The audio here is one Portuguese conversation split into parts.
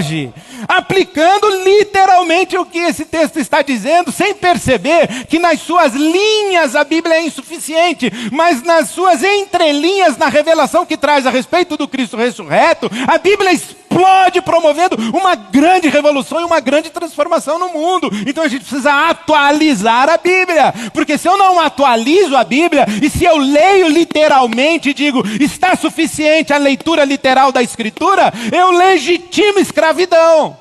hoje, aplicando literalmente o que esse texto está dizendo, sem perceber que nas suas linhas a Bíblia é insuficiente, mas nas suas entrelinhas, na revelação que traz a respeito do Cristo ressurreto, a Bíblia explode, promovendo uma grande revolução e uma grande transformação no mundo. Então a gente precisa atualizar a Bíblia, porque se eu não atualizo a Bíblia, e se eu leio literalmente e digo, está suficiente a leitura literal da Escritura, eu legitimo escravidão.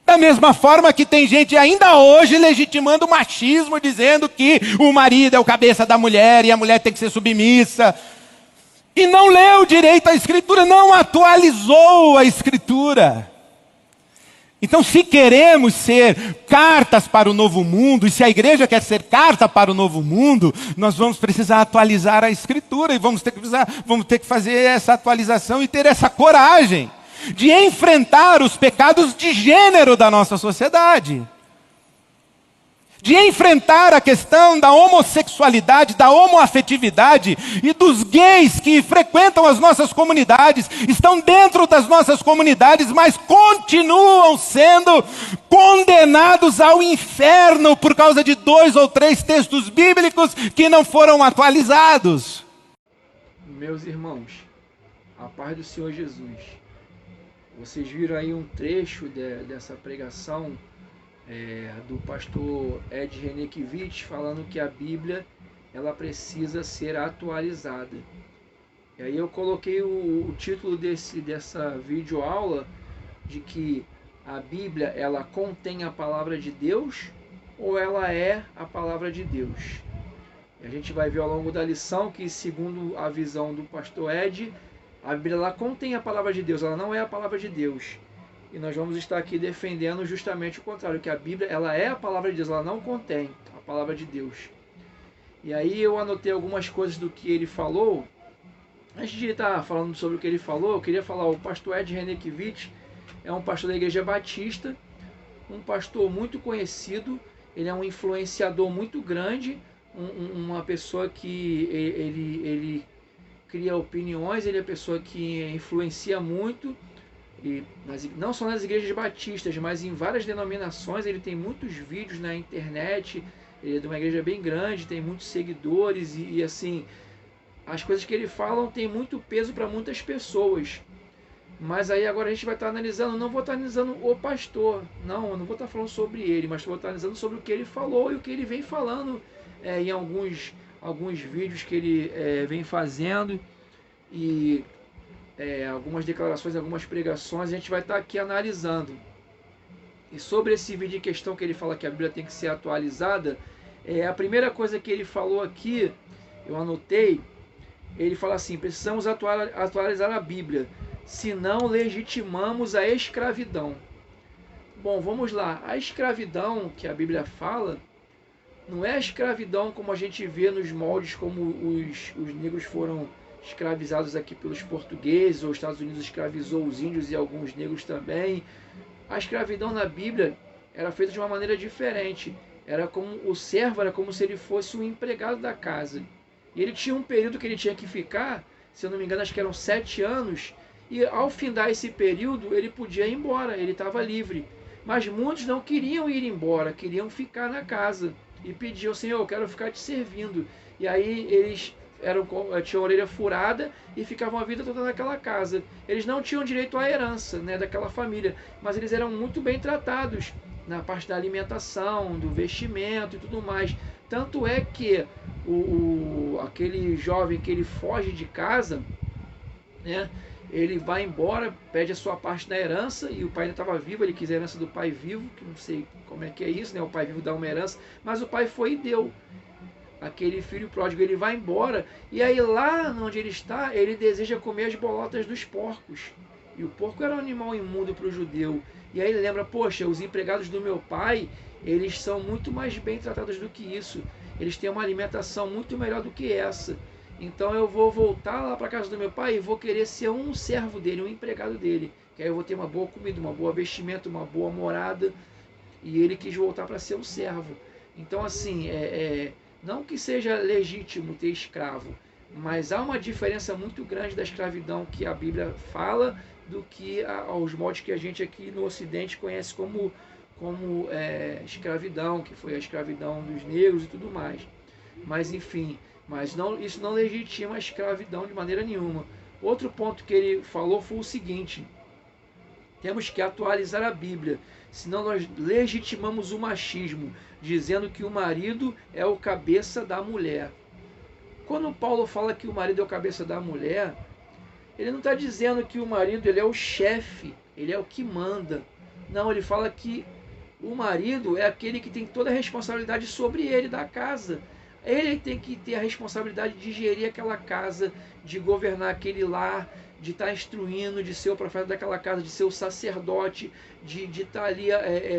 Da mesma forma que tem gente ainda hoje legitimando o machismo, dizendo que o marido é o cabeça da mulher e a mulher tem que ser submissa. E não leu direito a Escritura, não atualizou a Escritura. Então, se queremos ser cartas para o novo mundo, e se a igreja quer ser carta para o novo mundo, nós vamos precisar atualizar a Escritura, e vamos ter que fazer essa atualização e ter essa coragem de enfrentar os pecados de gênero da nossa sociedade. De enfrentar a questão da homossexualidade, da homoafetividade e dos gays que frequentam as nossas comunidades, estão dentro das nossas comunidades, mas continuam sendo condenados ao inferno por causa de 2 ou 3 textos bíblicos que não foram atualizados. Meus irmãos, a paz do Senhor Jesus. Vocês viram aí um trecho dessa pregação do pastor Ed Renekiewicz, falando que a Bíblia ela precisa ser atualizada. E aí eu coloquei o título dessa videoaula de que a Bíblia ela contém a palavra de Deus ou ela é a palavra de Deus. E a gente vai ver ao longo da lição que, segundo a visão do pastor Ed, a Bíblia ela contém a palavra de Deus, ela não é a palavra de Deus. E nós vamos estar aqui defendendo justamente o contrário, que a Bíblia ela é a palavra de Deus, ela não contém a palavra de Deus. E aí eu anotei algumas coisas do que ele falou. Antes de estar falando sobre o que ele falou, eu queria falar, o pastor Ed Renekiewicz é um pastor da Igreja Batista, um pastor muito conhecido, ele é um influenciador muito grande, uma pessoa que ele cria opiniões, ele é uma pessoa que influencia muito, e não só nas igrejas batistas, mas em várias denominações. Ele tem muitos vídeos na internet, ele é de uma igreja bem grande, tem muitos seguidores e assim, as coisas que ele fala têm muito peso para muitas pessoas. Mas aí agora a gente vai estar analisando, não vou estar analisando o pastor, não, eu não vou estar falando sobre ele, mas vou estar analisando sobre o que ele falou e o que ele vem falando em alguns vídeos que ele vem fazendo, e algumas declarações, algumas pregações, a gente vai estar aqui analisando. E sobre esse vídeo em questão que ele fala que a Bíblia tem que ser atualizada, a primeira coisa que ele falou aqui, eu anotei, ele fala assim, precisamos atualizar a Bíblia, senão legitimamos a escravidão. Bom, vamos lá, a escravidão que a Bíblia fala, não é a escravidão como a gente vê nos moldes como os negros foram escravizados aqui pelos portugueses, ou os Estados Unidos escravizou os índios e alguns negros também. A escravidão na Bíblia era feita de uma maneira diferente. Era como o servo era como se ele fosse um empregado da casa. E ele tinha um período que ele tinha que ficar, se eu não me engano, acho que eram 7 anos, e ao findar esse período, ele podia ir embora, ele estava livre. Mas muitos não queriam ir embora, queriam ficar na casa. E pediam, Senhor, eu quero ficar te servindo. E aí eles tinham a orelha furada e ficavam a vida toda naquela casa. Eles não tinham direito à herança, né, daquela família, mas eles eram muito bem tratados na parte da alimentação, do vestimento e tudo mais. Tanto é que aquele jovem que ele foge de casa, né, ele vai embora, pede a sua parte da herança, e o pai ainda estava vivo, ele quis a herança do pai vivo, que não sei como é que é isso, né, o pai vivo dá uma herança, mas o pai foi e deu. Aquele filho pródigo, ele vai embora, e aí lá onde ele está, ele deseja comer as bolotas dos porcos. E o porco era um animal imundo para o judeu. E aí ele lembra, poxa, os empregados do meu pai, eles são muito mais bem tratados do que isso. Eles têm uma alimentação muito melhor do que essa. Então eu vou voltar lá para a casa do meu pai e vou querer ser um servo dele, um empregado dele. Que aí eu vou ter uma boa comida, uma boa vestimenta, uma boa morada. E ele quis voltar para ser um servo. Então assim, não que seja legítimo ter escravo, mas há uma diferença muito grande da escravidão que a Bíblia fala do que aos moldes que a gente aqui no Ocidente conhece como escravidão, que foi a escravidão dos negros e tudo mais. Mas enfim, isso não legitima a escravidão de maneira nenhuma. Outro ponto que ele falou foi o seguinte: temos que atualizar a Bíblia, senão nós legitimamos o machismo, dizendo que o marido é o cabeça da mulher. Quando Paulo fala que o marido é o cabeça da mulher, ele não está dizendo que o marido ele é o chefe, ele é o que manda. Não, ele fala que o marido é aquele que tem toda a responsabilidade sobre ele da casa. Ele tem que ter a responsabilidade de gerir aquela casa, de governar aquele lar, de estar instruindo, de ser o profeta daquela casa, de ser o sacerdote, de estar ali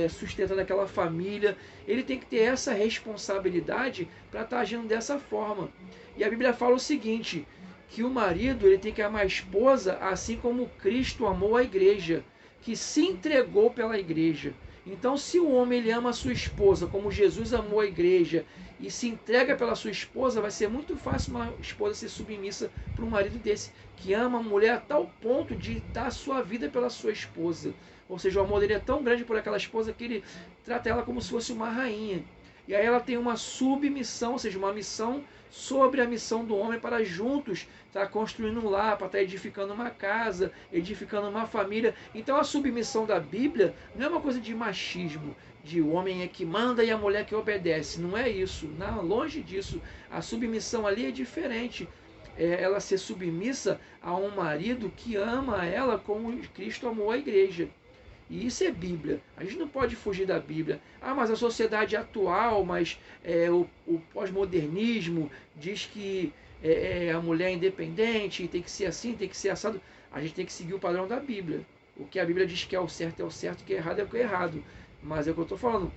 sustentando aquela família. Ele tem que ter essa responsabilidade para estar agindo dessa forma. E a Bíblia fala o seguinte, que o marido ele tem que amar a esposa assim como Cristo amou a igreja, que se entregou pela igreja. Então, se o homem ele ama a sua esposa como Jesus amou a igreja e se entrega pela sua esposa, vai ser muito fácil uma esposa ser submissa para um marido desse, que ama a mulher a tal ponto de dar a sua vida pela sua esposa. Ou seja, o amor dele é tão grande por aquela esposa que ele trata ela como se fosse uma rainha. E aí ela tem uma submissão, ou seja, uma missão sobre a missão do homem para juntos estar construindo um lar, para estar edificando uma casa, edificando uma família. Então a submissão da Bíblia não é uma coisa de machismo, de o homem é que manda e a mulher que obedece. Não é isso, não, longe disso. A submissão ali é diferente. É ela ser submissa a um marido que ama ela como Cristo amou a igreja. E isso é Bíblia. A gente não pode fugir da Bíblia. Ah, mas a sociedade atual, mas o pós-modernismo diz que a mulher é independente, tem que ser assim, tem que ser assado. A gente tem que seguir o padrão da Bíblia. O que a Bíblia diz que é o certo, o que é errado é o que é errado. Mas é o que eu estou falando.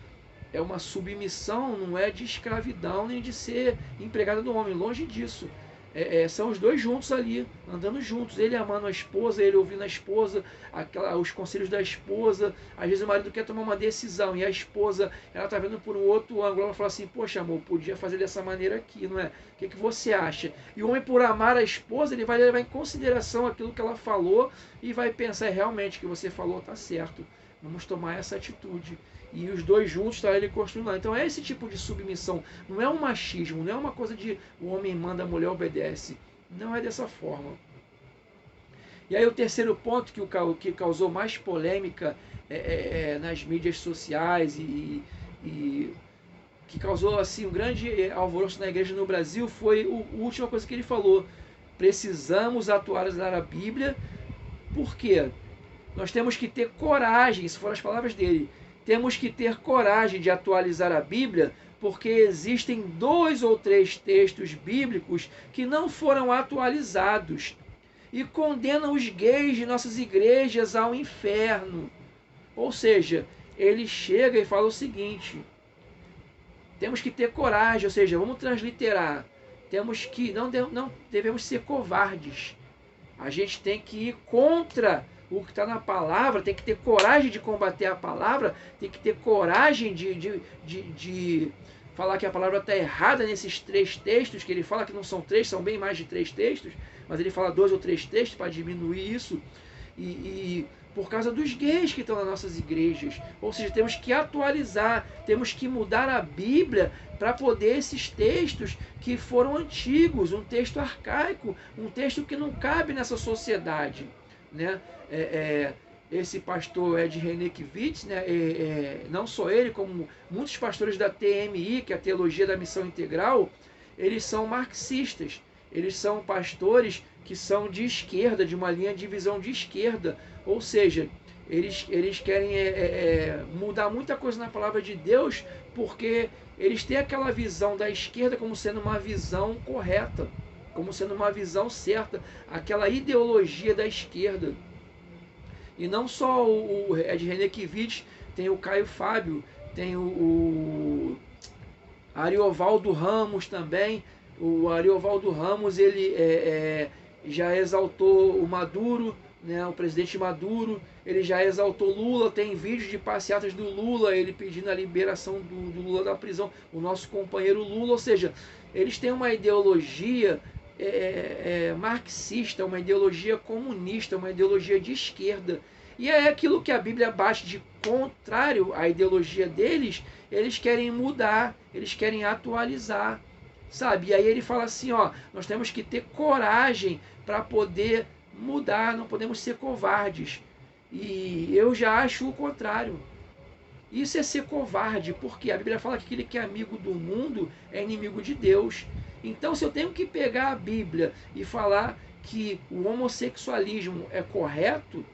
É uma submissão, não é de escravidão, nem de ser empregada do homem. Longe disso. São os dois juntos ali, andando juntos, ele amando a esposa, ele ouvindo a esposa, os conselhos da esposa. Às vezes o marido quer tomar uma decisão e a esposa, ela está vendo por um outro ângulo, ela fala assim, poxa amor, podia fazer dessa maneira aqui, não é? O que você acha? E o homem, por amar a esposa, ele vai levar em consideração aquilo que ela falou e vai pensar, realmente, o que você falou está certo, vamos tomar essa atitude. E os dois juntos está ele construindo lá. Então é esse tipo de submissão. Não é um machismo, não é uma coisa de o homem manda, a mulher obedece. Não é dessa forma. E aí o terceiro ponto que causou mais polêmica nas mídias sociais e que causou assim um grande alvoroço na igreja no Brasil foi a última coisa que ele falou. Precisamos atualizar a Bíblia. Por quê? Nós temos que ter coragem, isso foram as palavras dele. Temos que ter coragem de atualizar a Bíblia, porque existem 2 ou 3 textos bíblicos que não foram atualizados e condenam os gays de nossas igrejas ao inferno. Ou seja, ele chega e fala o seguinte: temos que ter coragem, ou seja, vamos transliterar. Temos que não devemos ser covardes. A gente tem que ir contra o que está na palavra, tem que ter coragem de combater a palavra, tem que ter coragem de falar que a palavra está errada nesses 3 textos, que ele fala que não são 3, são bem mais de 3 textos, mas ele fala 2 ou 3 textos para diminuir isso, e por causa dos gays que estão nas nossas igrejas. Ou seja, temos que atualizar, temos que mudar a Bíblia para poder esses textos que foram antigos, um texto arcaico, um texto que não cabe nessa sociedade, né? Esse pastor Ed Renekiewicz, né? Não só ele, como muitos pastores da TMI, que é a Teologia da Missão Integral, eles são marxistas, eles são pastores que são de esquerda, de uma linha de visão de esquerda, ou seja, eles querem mudar muita coisa na palavra de Deus, porque eles têm aquela visão da esquerda como sendo uma visão correta, como sendo uma visão certa, aquela ideologia da esquerda. E não só o Ed Renekiewicz, tem o Caio Fábio, tem o Ariovaldo Ramos também. O Ariovaldo Ramos, ele já exaltou o Maduro, né, o presidente Maduro, ele já exaltou Lula, tem vídeos de passeatas do Lula, ele pedindo a liberação do Lula da prisão, o nosso companheiro Lula. Ou seja, eles têm uma ideologia marxista, uma ideologia comunista, uma ideologia de esquerda. E é aquilo que a Bíblia bate de contrário à ideologia deles, eles querem mudar, eles querem atualizar, sabe? E aí ele fala assim, ó, nós temos que ter coragem para poder mudar, não podemos ser covardes. E eu já acho o contrário. Isso é ser covarde, porque a Bíblia fala que aquele que é amigo do mundo é inimigo de Deus. Então, se eu tenho que pegar a Bíblia e falar que o homossexualismo é correto,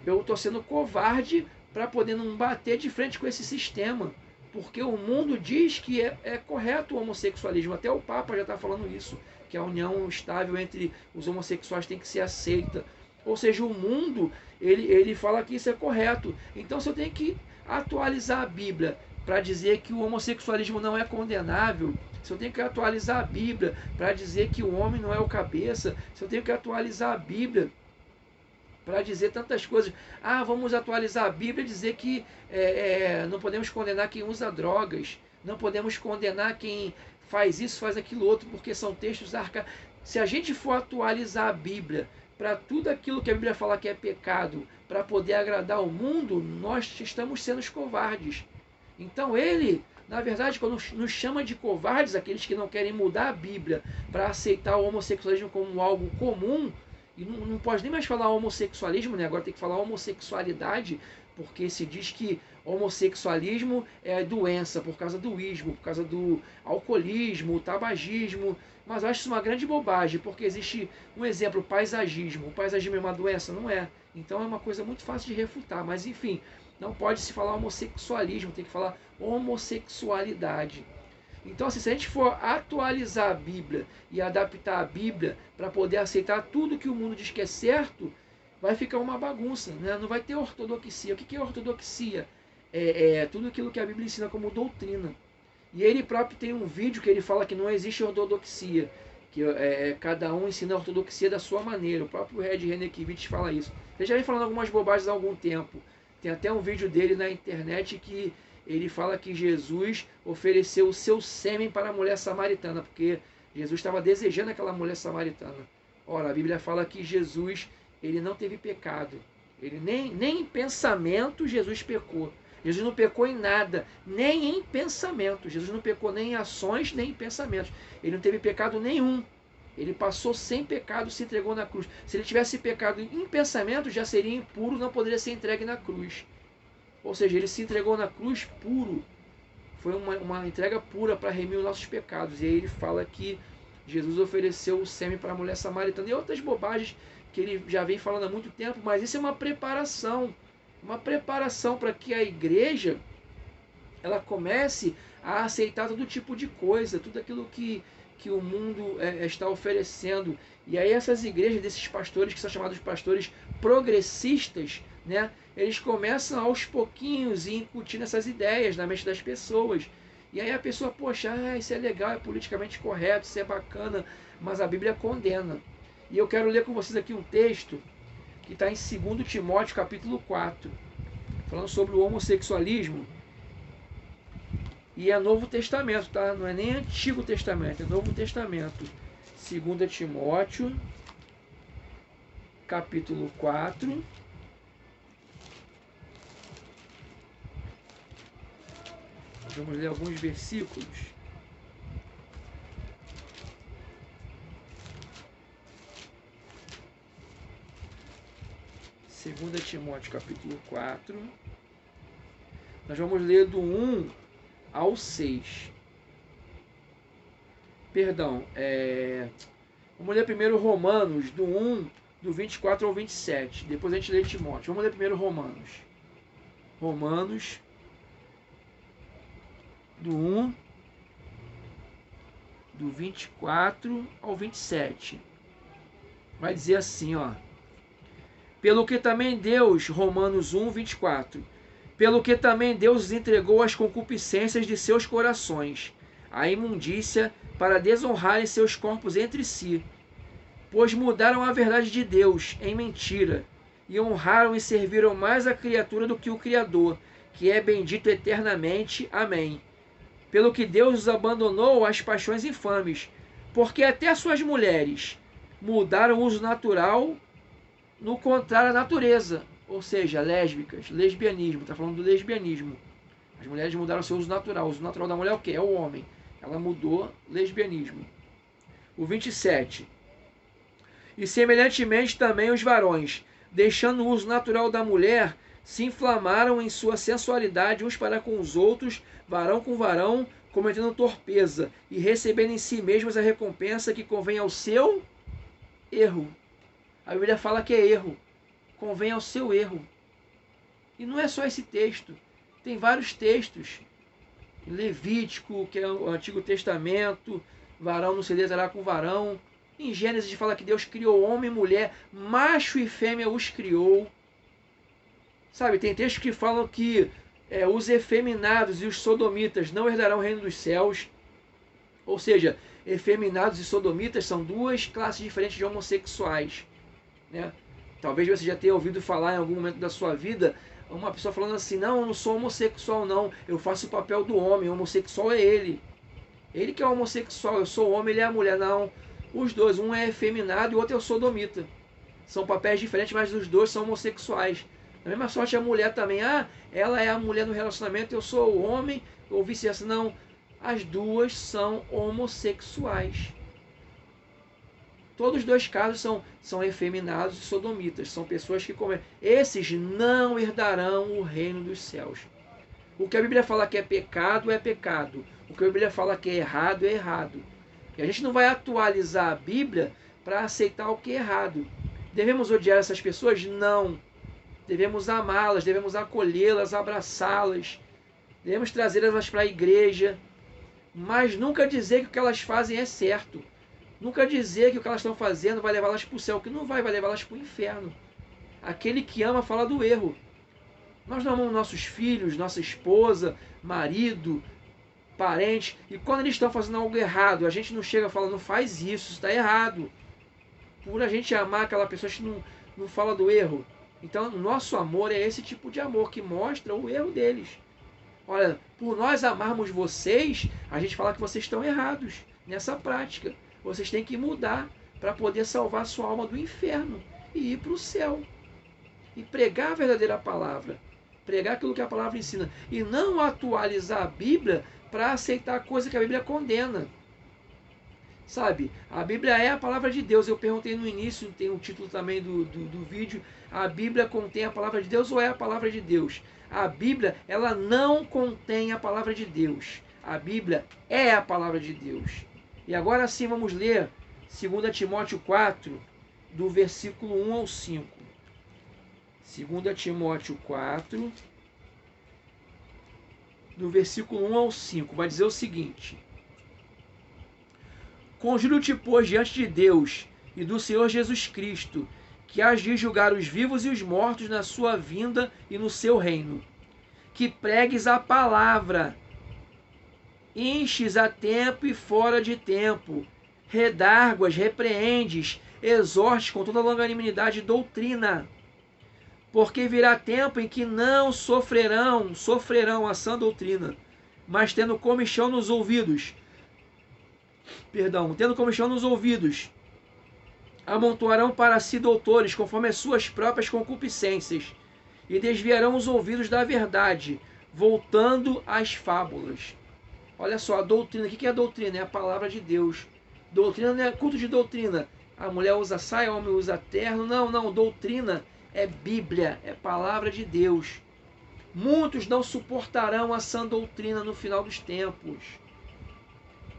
eu estou sendo covarde para poder não bater de frente com esse sistema. Porque o mundo diz que é correto o homossexualismo. Até o Papa já está falando isso, que a união estável entre os homossexuais tem que ser aceita. Ou seja, o mundo, ele fala que isso é correto. Então, se eu tenho que atualizar a Bíblia para dizer que o homossexualismo não é condenável, se eu tenho que atualizar a Bíblia para dizer que o homem não é o cabeça, se eu tenho que atualizar a Bíblia para dizer tantas coisas, vamos atualizar a Bíblia e dizer que não podemos condenar quem usa drogas, não podemos condenar quem faz isso, faz aquilo outro, porque são textos arcaicos. Se a gente for atualizar a Bíblia para tudo aquilo que a Bíblia fala que é pecado, para poder agradar o mundo, nós estamos sendo covardes. Então ele, na verdade, quando nos chama de covardes, aqueles que não querem mudar a Bíblia para aceitar o homossexualismo como algo comum, e não pode nem mais falar homossexualismo, né? Agora tem que falar homossexualidade, porque se diz que homossexualismo é doença por causa do ismo, por causa do alcoolismo, tabagismo. Mas eu acho isso uma grande bobagem, porque existe um exemplo, paisagismo. O paisagismo é uma doença? Não é. Então é uma coisa muito fácil de refutar. Mas enfim, não pode se falar homossexualismo, tem que falar homossexualidade. Então, assim, se a gente for atualizar a Bíblia e adaptar a Bíblia para poder aceitar tudo que o mundo diz que é certo, vai ficar uma bagunça, né? Não vai ter ortodoxia. O que é ortodoxia? É tudo aquilo que a Bíblia ensina como doutrina. E ele próprio tem um vídeo que ele fala que não existe ortodoxia, que cada um ensina a ortodoxia da sua maneira. O próprio Ed Renekiewicz fala isso. Ele já vem falando algumas bobagens há algum tempo. Tem até um vídeo dele na internet que ele fala que Jesus ofereceu o seu sêmen para a mulher samaritana, porque Jesus estava desejando aquela mulher samaritana. Ora, a Bíblia fala que Jesus, ele não teve pecado. Ele nem em pensamento Jesus pecou. Jesus não pecou em nada, nem em pensamento. Jesus não pecou nem em ações, nem em pensamentos. Ele não teve pecado nenhum. Ele passou sem pecado, se entregou na cruz. Se ele tivesse pecado em pensamento, já seria impuro, não poderia ser entregue na cruz. Ou seja, ele se entregou na cruz puro. Foi uma entrega pura para remir os nossos pecados. E aí ele fala que Jesus ofereceu o sêmen para a mulher samaritana. E outras bobagens que ele já vem falando há muito tempo. Mas isso é uma preparação. Uma preparação para que a igreja ela comece a aceitar todo tipo de coisa. Tudo aquilo que o mundo está oferecendo. E aí essas igrejas desses pastores, que são chamados de pastores progressistas, né? Eles começam aos pouquinhos e incutindo essas ideias na mente das pessoas. E aí a pessoa, poxa, isso é legal, é politicamente correto, isso é bacana, mas a Bíblia condena. E eu quero ler com vocês aqui um texto que está em 2 Timóteo capítulo 4, falando sobre o homossexualismo. E é Novo Testamento, tá? Não é nem Antigo Testamento, é Novo Testamento. 2 Timóteo capítulo 4. Vamos ler alguns versículos. Segunda Timóteo capítulo 4. Nós vamos ler do 1 ao 6. Perdão, vamos ler primeiro Romanos, do 1, do 24 ao 27. Depois a gente lê Timóteo. Vamos ler primeiro Romanos. Romanos, do 1, do 24 ao 27. Vai dizer assim, ó. Pelo que também Deus, Romanos 1, 24. Pelo que também Deus entregou as concupiscências de seus corações, a imundícia, para desonrarem seus corpos entre si. Pois mudaram a verdade de Deus em mentira, e honraram e serviram mais a criatura do que o Criador, que é bendito eternamente. Amém. Pelo que Deus os abandonou às paixões infames, Porque até suas mulheres mudaram o uso natural no contrário à natureza. Ou seja, lésbicas, lesbianismo, está falando do lesbianismo. As mulheres mudaram seu uso natural. O uso natural da mulher é o quê? É o homem. Ela mudou lesbianismo. O 27. E semelhantemente também os varões, deixando o uso natural da mulher, se inflamaram em sua sensualidade uns para com os outros, varão com varão, cometendo torpeza, e recebendo em si mesmos a recompensa que convém ao seu erro. A Bíblia fala que é erro. Convém ao seu erro. E não é só esse texto. Tem vários textos. Levítico, que é o Antigo Testamento, varão não se deitará com varão. Em Gênesis fala que Deus criou homem e mulher, macho e fêmea os criou. Sabe, tem textos que falam que os efeminados e os sodomitas não herdarão o reino dos céus. Ou seja, efeminados e sodomitas são duas classes diferentes de homossexuais, né? Talvez você já tenha ouvido falar em algum momento da sua vida uma pessoa falando assim: não, eu não sou homossexual não, eu faço o papel do homem, o homossexual é ele. Ele que é homossexual, eu sou o homem, ele é a mulher. Não, os dois, um é efeminado e o outro é o sodomita. São papéis diferentes, mas os dois são homossexuais. Da mesma sorte a mulher também, ela é a mulher no relacionamento, eu sou o homem, ou vice-versa. Não, as duas são homossexuais. Todos os dois casos são efeminados e sodomitas. São pessoas que cometem. Esses não herdarão o reino dos céus. O que a Bíblia fala que é pecado, é pecado. O que a Bíblia fala que é errado, é errado. E a gente não vai atualizar a Bíblia para aceitar o que é errado. Devemos odiar essas pessoas? Não. Devemos amá-las, devemos acolhê-las, abraçá-las. Devemos trazê-las para a igreja. Mas nunca dizer que o que elas fazem é certo. Nunca dizer que o que elas estão fazendo vai levá-las para o céu, que não vai levá-las para o inferno. Aquele que ama fala do erro. Nós não amamos nossos filhos, nossa esposa, marido, parentes, e quando eles estão fazendo algo errado, a gente não chega e fala, não faz isso está errado. Por a gente amar aquela pessoa, a gente não fala do erro. Então, nosso amor é esse tipo de amor que mostra o erro deles. Olha, por nós amarmos vocês, a gente fala que vocês estão errados nessa prática. Vocês têm que mudar para poder salvar sua alma do inferno e ir para o céu. E pregar a verdadeira palavra. Pregar aquilo que a palavra ensina. E não atualizar a Bíblia para aceitar a coisa que a Bíblia condena. Sabe, a Bíblia é a palavra de Deus. Eu perguntei no início, tem um título também do vídeo. A Bíblia contém a palavra de Deus ou é a palavra de Deus? A Bíblia, ela não contém a palavra de Deus. A Bíblia é a palavra de Deus. E agora sim vamos ler 2 Timóteo 4, do versículo 1 ao 5. 2 Timóteo 4, do versículo 1 ao 5. Vai dizer o seguinte: Conjuro-te, pois, diante de Deus e do Senhor Jesus Cristo, que hás de julgar os vivos e os mortos na sua vinda e no seu reino, que pregues a palavra, enches a tempo e fora de tempo, redarguas, repreendes, exortes com toda longanimidade e doutrina. Porque virá tempo em que não sofrerão a sã doutrina, mas tendo comichão nos ouvidos, amontoarão para si doutores, conforme as suas próprias concupiscências, e desviarão os ouvidos da verdade, voltando às fábulas. Olha só, a doutrina. O que é a doutrina? É a palavra de Deus. Doutrina não é culto de doutrina. A mulher usa saia, o homem usa terno. Não. Doutrina é Bíblia, é palavra de Deus. Muitos não suportarão a sã doutrina no final dos tempos.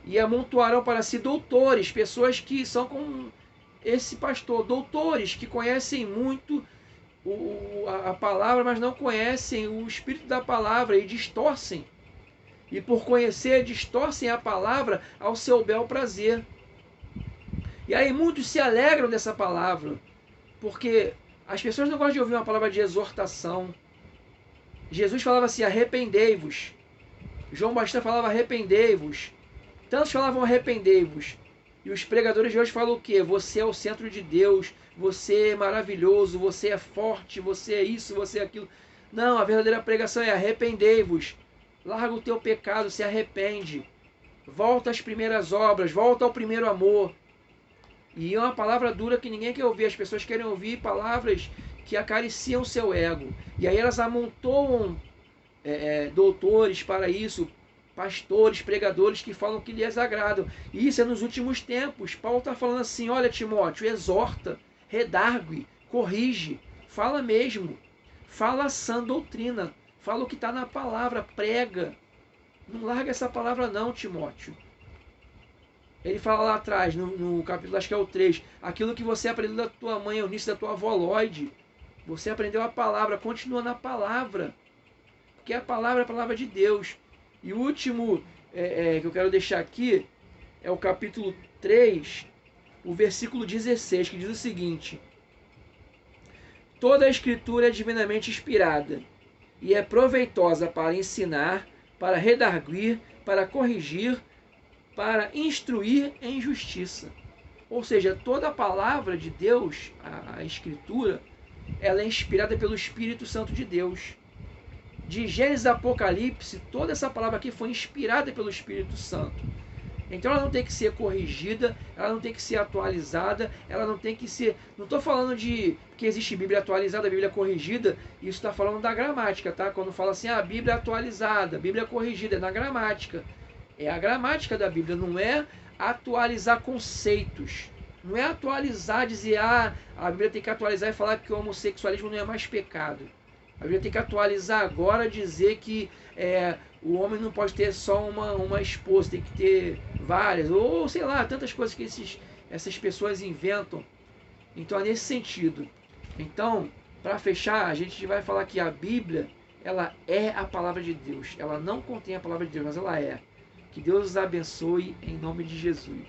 E amontoarão para si doutores, pessoas que são como esse pastor, doutores que conhecem muito a palavra, mas não conhecem o espírito da palavra e distorcem. E por conhecer, distorcem a palavra ao seu bel prazer. E aí muitos se alegram dessa palavra, porque as pessoas não gostam de ouvir uma palavra de exortação. Jesus falava assim, arrependei-vos. João Batista falava, arrependei-vos. Tantos falavam, arrependei-vos. E os pregadores de hoje falam o quê? Você é o centro de Deus, você é maravilhoso, você é forte, você é isso, você é aquilo. Não, a verdadeira pregação é arrependei-vos. Larga o teu pecado, se arrepende. volta às primeiras obras, volta ao primeiro amor. E é uma palavra dura que ninguém quer ouvir. As pessoas querem ouvir palavras que acariciam o seu ego. E aí elas amontoam doutores para isso, pastores, pregadores que falam que lhes agradam. E isso é nos últimos tempos. Paulo está falando assim, olha Timóteo, exorta, redargue, corrige, fala mesmo, fala a sã doutrina, fala o que está na palavra, prega. Não larga essa palavra não, Timóteo. Ele fala lá atrás, no capítulo, acho que é o 3, aquilo que você aprendeu da tua mãe, Eunice, da tua avó Lloyd. Você aprendeu a palavra, continua na palavra. Porque a palavra é a palavra de Deus. E o último que eu quero deixar aqui é o capítulo 3, o versículo 16, que diz o seguinte: toda a escritura é divinamente inspirada e é proveitosa para ensinar, para redarguir, para corrigir, para instruir em justiça. Ou seja, toda a palavra de Deus, a Escritura, ela é inspirada pelo Espírito Santo de Deus. De Gênesis a Apocalipse, toda essa palavra aqui foi inspirada pelo Espírito Santo. Então ela não tem que ser corrigida, ela não tem que ser atualizada, ela não tem que ser... Não estou falando de que existe Bíblia atualizada, Bíblia corrigida, isso está falando da gramática, tá? Quando fala assim, Bíblia atualizada, Bíblia corrigida, é na gramática. É a gramática da Bíblia, não é atualizar conceitos. Não é atualizar, dizer, a Bíblia tem que atualizar e falar que o homossexualismo não é mais pecado. A Bíblia tem que atualizar agora, dizer que o homem não pode ter só uma esposa, tem que ter várias, ou sei lá, tantas coisas que essas pessoas inventam. Então é nesse sentido. Então, para fechar, a gente vai falar que a Bíblia, ela é a palavra de Deus. Ela não contém a palavra de Deus, mas ela é. Que Deus os abençoe em nome de Jesus.